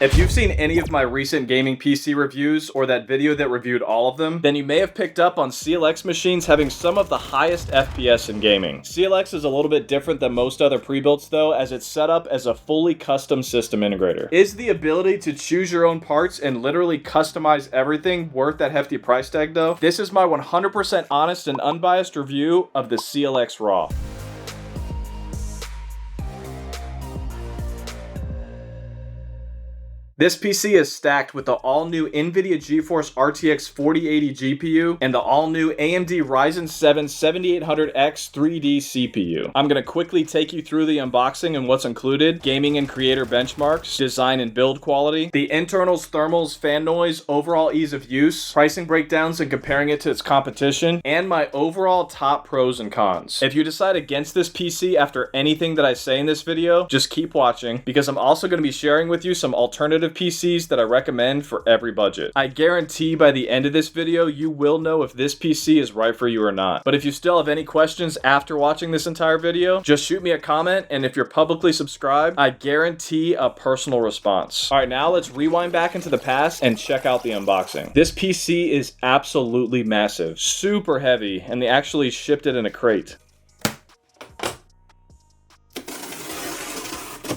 If you've seen any of my recent gaming PC reviews or that video that reviewed all of them, then you may have picked up on CLX machines having some of the highest FPS in gaming. CLX is a little bit different than most other pre-builts though, as it's set up as a fully custom system integrator. Is the ability to choose your own parts and literally customize everything worth that hefty price tag though? This is my 100% honest and unbiased review of the CLX Raw. This PC is stacked with the all-new NVIDIA GeForce RTX 4080 GPU and the all-new AMD Ryzen 7 7800X 3D CPU. I'm going to quickly take you through the unboxing and what's included, gaming and creator benchmarks, design and build quality, the internals, thermals, fan noise, overall ease of use, pricing breakdowns and comparing it to its competition, and my overall top pros and cons. If you decide against this PC after anything that I say in this video, just keep watching because I'm also going to be sharing with you some alternative PCs that I recommend for every budget. I guarantee by the end of this video, you will know if this PC is right for you or not. But if you still have any questions after watching this entire video, just shoot me a comment, and if you're publicly subscribed, I guarantee a personal response. All right, now let's rewind back into the past and check out the unboxing. This PC is absolutely massive, super heavy, and they actually shipped it in a crate.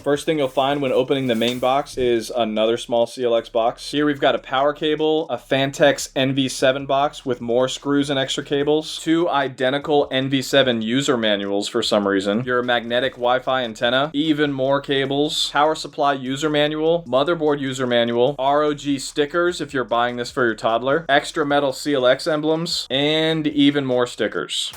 First thing you'll find when opening the main box is another small CLX box. Here we've got a power cable, a Phanteks NV7 box with more screws and extra cables, two identical NV7 user manuals for some reason, your magnetic Wi-Fi antenna, even more cables, power supply user manual, motherboard user manual, ROG stickers if you're buying this for your toddler, extra metal CLX emblems, and even more stickers.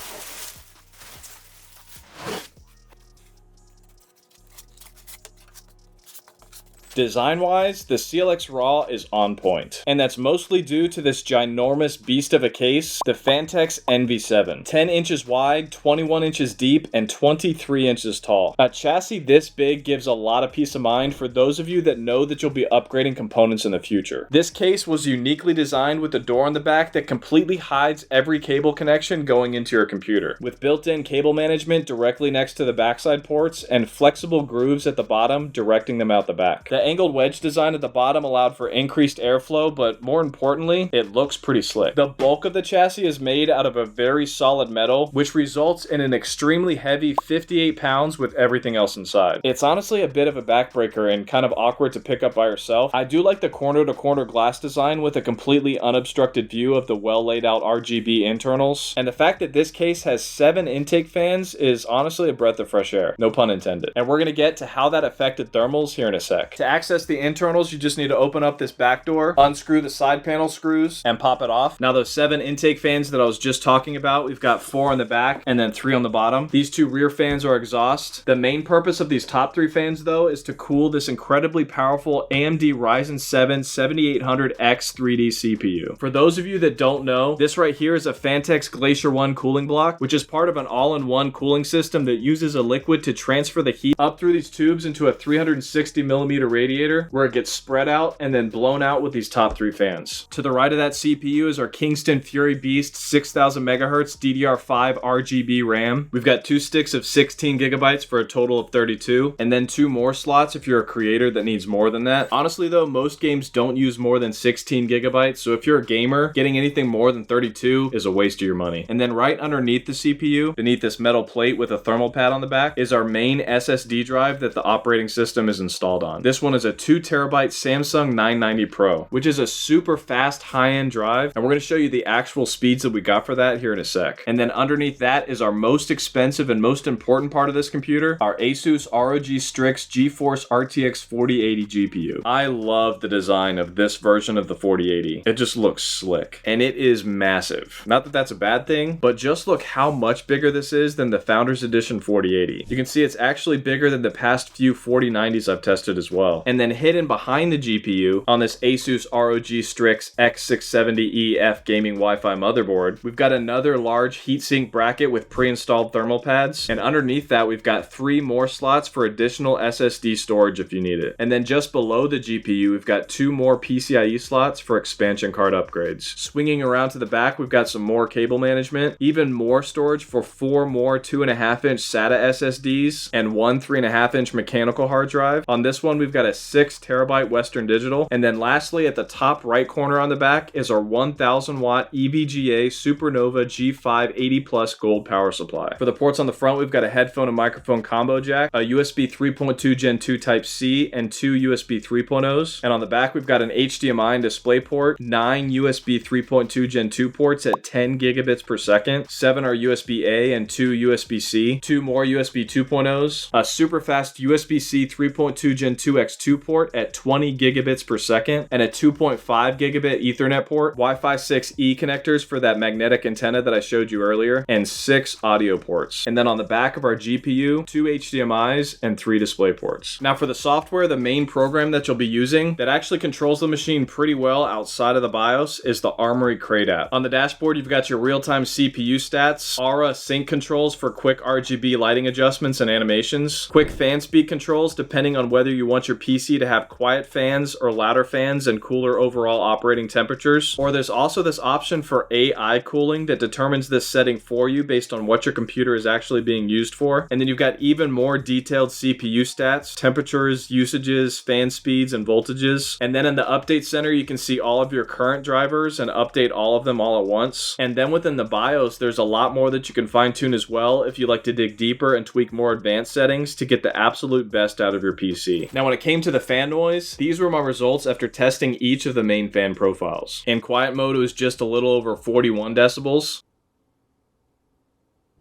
Design-wise, the CLX Raw is on point, and that's mostly due to this ginormous beast of a case, the Phanteks NV7. 10 inches wide, 21 inches deep, and 23 inches tall. A chassis this big gives a lot of peace of mind for those of you that know that you'll be upgrading components in the future. This case was uniquely designed with a door on the back that completely hides every cable connection going into your computer, with built-in cable management directly next to the backside ports and flexible grooves at the bottom directing them out the back. The angled wedge design at the bottom allowed for increased airflow, but more importantly, it looks pretty slick. The bulk of the chassis is made out of a very solid metal, which results in an extremely heavy 58 pounds with everything else inside. It's honestly a bit of a backbreaker and kind of awkward to pick up by yourself. I do like the corner-to-corner glass design with a completely unobstructed view of the well-laid-out RGB internals, and the fact that this case has 7 intake fans is honestly a breath of fresh air. No pun intended. And we're going to get to how that affected thermals here in a sec. To access the internals, you just need to open up this back door, unscrew the side panel screws, and pop it off. Now those 7 intake fans that I was just talking about, we've got 4 on the back and then 3 on the bottom. These 2 rear fans are exhaust. The main purpose of these top 3 fans though is to cool this incredibly powerful AMD Ryzen 7 7800X 3D CPU. For those of you that don't know, this right here is a Phanteks Glacier 1 cooling block, which is part of an all-in-one cooling system that uses a liquid to transfer the heat up through these tubes into a 360mm radiator where it gets spread out and then blown out with these top 3 fans. To the right of that CPU is our Kingston Fury Beast 6000 MHz DDR5 RGB RAM. We've got 2 sticks of 16 gigabytes for a total of 32, and then 2 more slots if you're a creator that needs more than that. Honestly though, most games don't use more than 16 gigabytes, so if you're a gamer, getting anything more than 32 is a waste of your money. And then right underneath the CPU, beneath this metal plate with a thermal pad on the back, is our main SSD drive that the operating system is installed on. This one is a 2TB Samsung 990 Pro, which is a super fast high-end drive, and we're going to show you the actual speeds that we got for that here in a sec. And then underneath that is our most expensive and most important part of this computer, our Asus ROG Strix GeForce RTX 4080 GPU. I love the design of this version of the 4080. It just looks slick, and it is massive. Not that that's a bad thing, but just look how much bigger this is than the Founders Edition 4080. You can see it's actually bigger than the past few 4090s I've tested as well. And then hidden behind the GPU on this Asus ROG Strix X670EF gaming Wi-Fi motherboard, we've got another large heatsink bracket with pre-installed thermal pads, and underneath that we've got 3 more slots for additional SSD storage if you need it. And then just below the GPU we've got 2 more PCIe slots for expansion card upgrades. Swinging around to the back we've got some more cable management, even more storage for 4 more 2.5-inch SATA SSDs and 1 3.5-inch mechanical hard drive. On this one we've got got a 6 terabyte Western Digital. And then lastly, at the top right corner on the back is our 1000 watt EVGA Supernova G5 80 Plus Gold power supply. For the ports on the front, we've got a headphone and microphone combo jack, a USB 3.2 Gen 2 Type C, and 2 USB 3.0s. And on the back, we've got an HDMI and display port, 9 USB 3.2 Gen 2 ports at 10 gigabits per second, 7 are USB-A and 2 USB-C, 2 more USB 2.0s, a super fast USB-C 3.2 Gen 2 X2 port at 20 gigabits per second, and a 2.5 gigabit Ethernet port, Wi-Fi 6E connectors for that magnetic antenna that I showed you earlier, and 6 audio ports. And then on the back of our GPU, 2 HDMIs and 3 display ports. Now for the software, the main program that you'll be using that actually controls the machine pretty well outside of the BIOS is the Armory Crate app. On the dashboard, you've got your real-time CPU stats, Aura sync controls for quick RGB lighting adjustments and animations, quick fan speed controls depending on whether you want your PC to have quiet fans or louder fans and cooler overall operating temperatures. Or there's also this option for AI cooling that determines this setting for you based on what your computer is actually being used for. And then you've got even more detailed CPU stats, temperatures, usages, fan speeds, and voltages. And then in the update center, you can see all of your current drivers and update all of them all at once. And then within the BIOS, there's a lot more that you can fine tune as well if you like to dig deeper and tweak more advanced settings to get the absolute best out of your PC. Now, when it came to the fan noise, these were my results after testing each of the main fan profiles. In quiet mode, it was just a little over 41 decibels.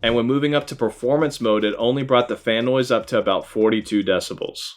And when moving up to performance mode, it only brought the fan noise up to about 42 decibels.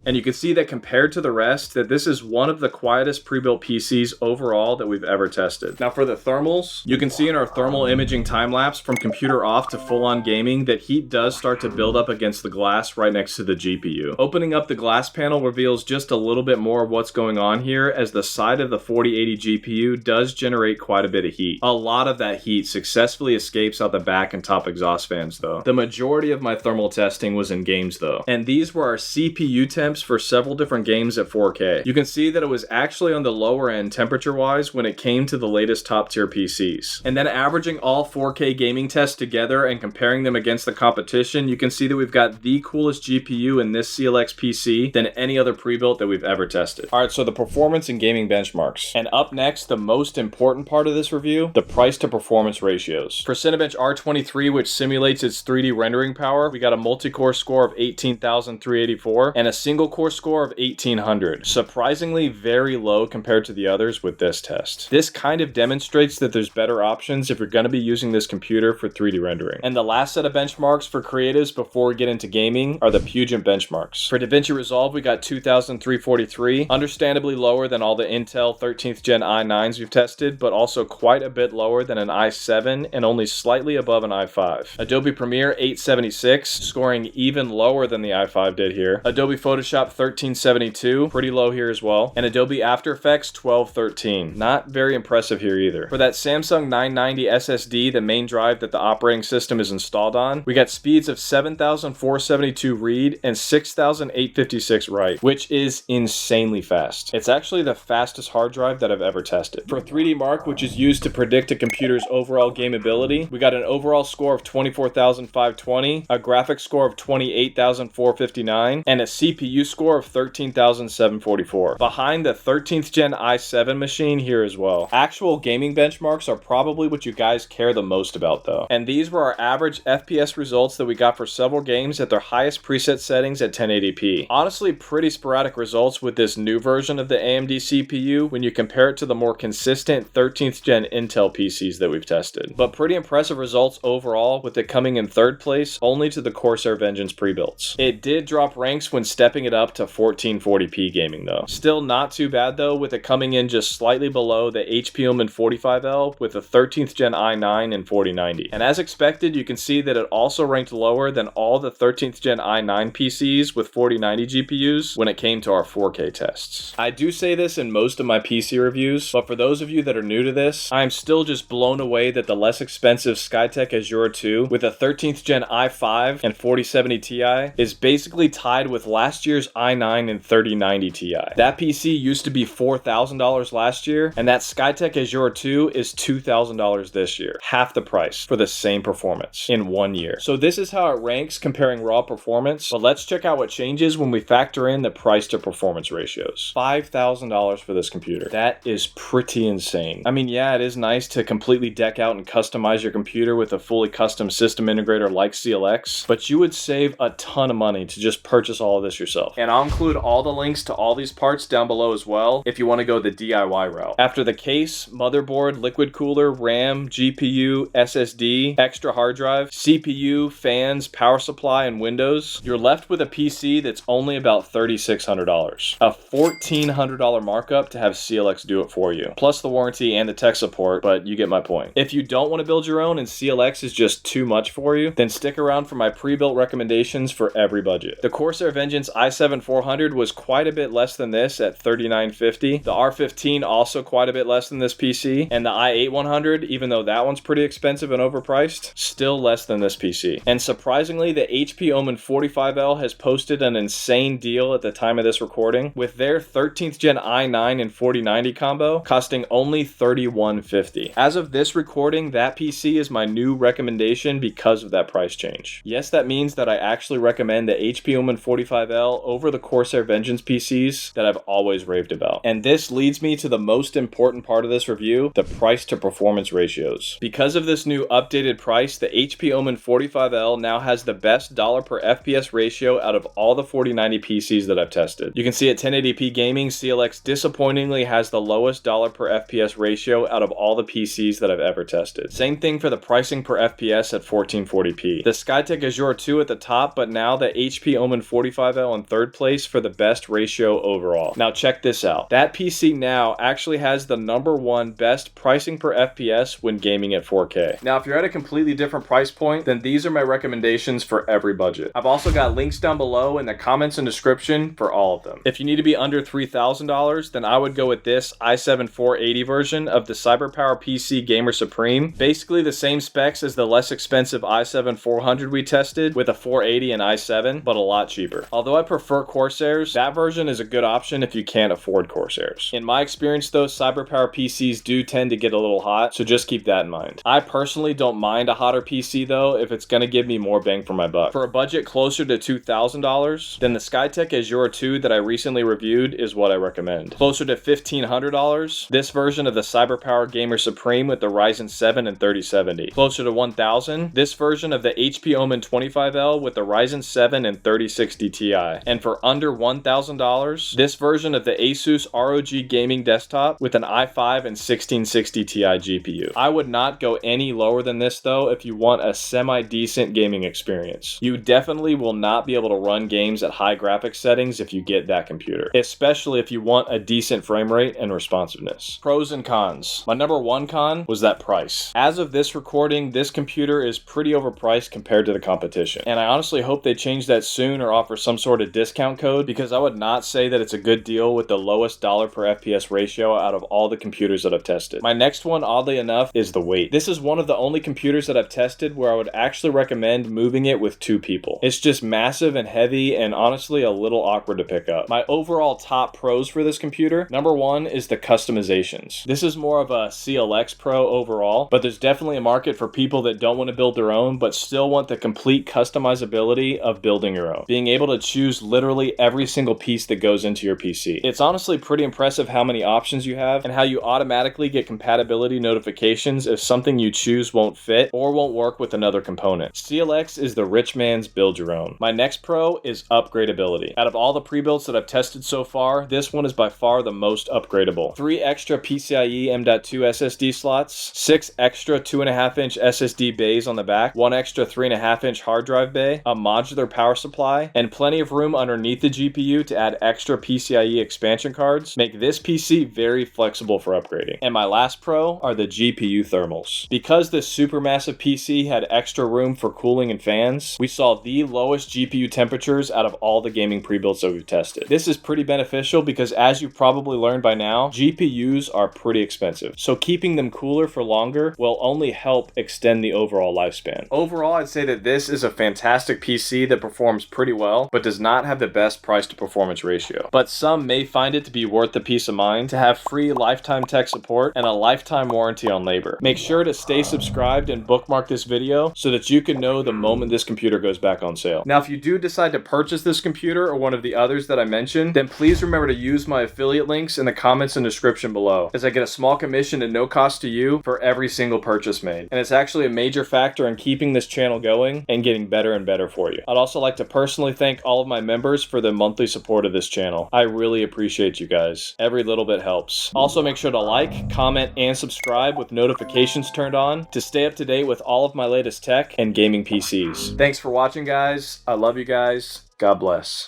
And you can see that compared to the rest, that this is one of the quietest pre-built PCs overall that we've ever tested. Now for the thermals, you can see in our thermal imaging time-lapse from computer off to full-on gaming that heat does start to build up against the glass right next to the GPU. Opening up the glass panel reveals just a little bit more of what's going on here, as the side of the 4080 GPU does generate quite a bit of heat. A lot of that heat successfully escapes out the back and top exhaust fans though. The majority of my thermal testing was in games though. And these were our CPU temps for several different games at 4K. You can see that it was actually on the lower end temperature-wise when it came to the latest top-tier PCs. And then averaging all 4K gaming tests together and comparing them against the competition, you can see that we've got the coolest GPU in this CLX PC than any other pre-built that we've ever tested. Alright, so the performance and gaming benchmarks. And up next, the most important part of this review, the price to performance ratios. For Cinebench R23, which simulates its 3D rendering power, we got a multi-core score of 18,384 and a single core score of 1800. Surprisingly very low compared to the others with this test. This kind of demonstrates that there's better options if you're going to be using this computer for 3D rendering. And the last set of benchmarks for creatives before we get into gaming are the Puget Benchmarks. For DaVinci Resolve, we got 2343, understandably lower than all the Intel 13th Gen i9s we've tested, but also quite a bit lower than an i7 and only slightly above an i5. Adobe Premiere 876, scoring even lower than the i5 did here. Adobe Photoshop 1372, pretty low here as well. And Adobe After Effects 1213, not very impressive here either. For that Samsung 990 SSD, the main drive that the operating system is installed on, we got speeds of 7,472 read and 6,856 write, which is insanely fast. It's actually the fastest hard drive that I've ever tested. For 3D Mark, which is used to predict a computer's overall gameability, we got an overall score of 24,520, a graphics score of 28,459, and a CPU score of 13,744. Behind the 13th Gen i7 machine here as well. Actual gaming benchmarks are probably what you guys care the most about though. And these were our average FPS results that we got for several games at their highest preset settings at 1080p. Honestly, pretty sporadic results with this new version of the AMD CPU when you compare it to the more consistent 13th Gen Intel PCs that we've tested. But pretty impressive results overall, with it coming in third place only to the Corsair Vengeance pre-builts. It did drop ranks when stepping it up to 1440p gaming though. Still not too bad though, with it coming in just slightly below the HP Omen 45L with the 13th Gen i9 and 4090. And as expected, you can see that it also ranked lower than all the 13th Gen i9 PCs with 4090 GPUs when it came to our 4K tests. I do say this in most of my PC reviews, but for those of you that are new to this, I'm still just blown away that the less expensive Skytech Azure 2 with a 13th Gen i5 and 4070 Ti is basically tied with last year's year's i9 and 3090 Ti. That PC used to be $4,000 last year, and that Skytech Azure 2 is $2,000 this year. Half the price for the same performance in 1 year. So this is how it ranks comparing raw performance, but let's check out what changes when we factor in the price to performance ratios. $5,000 for this computer. That is pretty insane. I mean, yeah, it is nice to completely deck out and customize your computer with a fully custom system integrator like CLX, but you would save a ton of money to just purchase all of this yourself. And I'll include all the links to all these parts down below as well if you want to go the DIY route. After the case, motherboard, liquid cooler, RAM, GPU, SSD, extra hard drive, CPU, fans, power supply, and Windows, you're left with a PC that's only about $3,600. A $1,400 markup to have CLX do it for you, plus the warranty and the tech support, but you get my point. If you don't want to build your own and CLX is just too much for you, then stick around for my pre-built recommendations for every budget. The Corsair Vengeance i7-400 was quite a bit less than this at $3,950. The R15 also quite a bit less than this PC, and the i8-100, even though that one's pretty expensive and overpriced, still less than this PC. And surprisingly, the HP Omen 45L has posted an insane deal at the time of this recording, with their 13th gen i9 and 4090 combo costing only $3,150. As of this recording, that PC is my new recommendation because of that price change. Yes, that means that I actually recommend the HP Omen 45L over the Corsair Vengeance PCs that I've always raved about. And this leads me to the most important part of this review, the price to performance ratios. Because of this new updated price, the HP Omen 45L now has the best dollar per FPS ratio out of all the 4090 PCs that I've tested. You can see at 1080p gaming, CLX disappointingly has the lowest dollar per FPS ratio out of all the PCs that I've ever tested. Same thing for the pricing per FPS at 1440p. The Skytech Azure 2 at the top, but now the HP Omen 45L in third place for the best ratio overall. Now check this out. That PC now actually has the #1 best pricing per FPS when gaming at 4K. Now if you're at a completely different price point, then these are my recommendations for every budget. I've also got links down below in the comments and description for all of them. If you need to be under $3,000, then I would go with this i7-480 version of the CyberPowerPC Gamer Supreme. Basically the same specs as the less expensive i7-400 we tested with a 480 and i7, but a lot cheaper. Although I prefer Corsairs, that version is a good option if you can't afford Corsairs. In my experience though, CyberPowerPCs do tend to get a little hot, so just keep that in mind. I personally don't mind a hotter PC though if it's going to give me more bang for my buck. For a budget closer to $2,000, then the Skytech Azure 2 that I recently reviewed is what I recommend. Closer to $1,500, this version of the CyberPower Gamer Supreme with the Ryzen 7 and 3070. Closer to $1,000, this version of the HP Omen 25L with the Ryzen 7 and 3060 Ti. And for under $1,000, this version of the Asus ROG Gaming Desktop with an i5 and 1660 Ti GPU. I would not go any lower than this though if you want a semi-decent gaming experience. You definitely will not be able to run games at high graphics settings if you get that computer, especially if you want a decent frame rate and responsiveness. Pros and cons. My #1 con was that price. As of this recording, this computer is pretty overpriced compared to the competition, and I honestly hope they change that soon or offer some sort of discount code, because I would not say that it's a good deal with the lowest dollar per FPS ratio out of all the computers that I've tested. My next one, oddly enough, is the weight. This is one of the only computers that I've tested where I would actually recommend moving it with 2 people. It's just massive and heavy and honestly a little awkward to pick up. My overall top pros for this computer, #1 is the customizations. This is more of a CLX Pro overall, but there's definitely a market for people that don't want to build their own but still want the complete customizability of building your own. Being able to choose literally every single piece that goes into your PC. It's honestly pretty impressive how many options you have and how you automatically get compatibility notifications if something you choose won't fit or won't work with another component. CLX is the rich man's build your own. My next pro is upgradability. Out of all the pre-builds that I've tested so far, this one is by far the most upgradable. 3 extra PCIe M.2 SSD slots, 6 extra 2.5-inch SSD bays on the back, 1 extra 3.5-inch hard drive bay, a modular power supply, and plenty of room underneath the GPU to add extra PCIe expansion cards make this PC very flexible for upgrading. And my last pro are the GPU thermals. Because this supermassive PC had extra room for cooling and fans, we saw the lowest GPU temperatures out of all the gaming pre-builds that we've tested. This is pretty beneficial because, as you've probably learned by now, GPUs are pretty expensive, so keeping them cooler for longer will only help extend the overall lifespan. Overall, I'd say that this is a fantastic PC that performs pretty well, but does not have the best price to performance ratio, but some may find it to be worth the peace of mind to have free lifetime tech support and a lifetime warranty on labor. Make sure to stay subscribed and bookmark this video so that you can know the moment this computer goes back on sale. Now, if you do decide to purchase this computer or one of the others that I mentioned, then please remember to use my affiliate links in the comments and description below, as I get a small commission at no cost to you for every single purchase made. And it's actually a major factor in keeping this channel going and getting better and better for you. I'd also like to personally thank all of my members for the monthly support of this channel. I really appreciate you guys. Every little bit helps. Also, make sure to like, comment, and subscribe with notifications turned on to stay up to date with all of my latest tech and gaming PCs. Thanks for watching, guys. I love you guys. God bless.